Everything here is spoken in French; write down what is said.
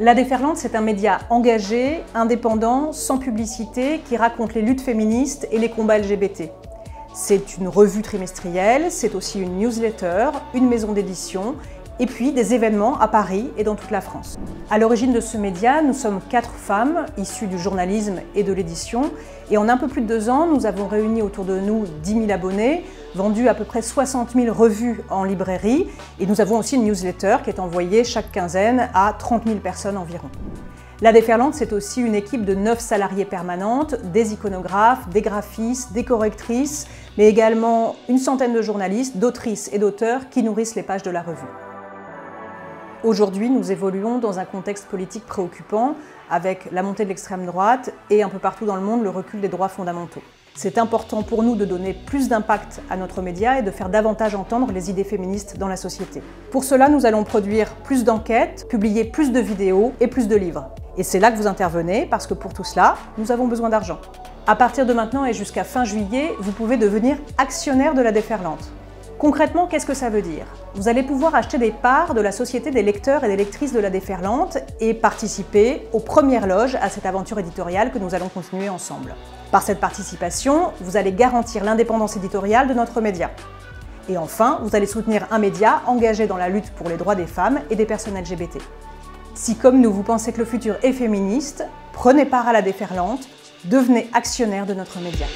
La Déferlante, c'est un média engagé, indépendant, sans publicité, qui raconte les luttes féministes et les combats LGBT. C'est une revue trimestrielle, c'est aussi une newsletter, une maison d'édition, et puis des événements à Paris et dans toute la France. À l'origine de ce média, nous sommes 4 femmes issues du journalisme et de l'édition, et en un peu plus de 2 ans, nous avons réuni autour de nous 10 000 abonnés, vendu à peu près 60 000 revues en librairie, et nous avons aussi une newsletter qui est envoyée chaque quinzaine à 30 000 personnes environ. La Déferlante, c'est aussi une équipe de 9 salariés permanentes, des iconographes, des graphistes, des correctrices, mais également une centaine de journalistes, d'autrices et d'auteurs qui nourrissent les pages de la revue. Aujourd'hui, nous évoluons dans un contexte politique préoccupant, avec la montée de l'extrême droite et un peu partout dans le monde le recul des droits fondamentaux. C'est important pour nous de donner plus d'impact à notre média et de faire davantage entendre les idées féministes dans la société. Pour cela, nous allons produire plus d'enquêtes, publier plus de vidéos et plus de livres. Et c'est là que vous intervenez, parce que pour tout cela, nous avons besoin d'argent. À partir de maintenant et jusqu'à fin juillet, vous pouvez devenir actionnaire de la Déferlante. Concrètement, qu'est-ce que ça veut dire? Vous allez pouvoir acheter des parts de la Société des lecteurs et des lectrices de la Déferlante et participer aux premières loges à cette aventure éditoriale que nous allons continuer ensemble. Par cette participation, vous allez garantir l'indépendance éditoriale de notre média. Et enfin, vous allez soutenir un média engagé dans la lutte pour les droits des femmes et des personnes LGBT. Si, comme nous, vous pensez que le futur est féministe, prenez part à la Déferlante, devenez actionnaire de notre média.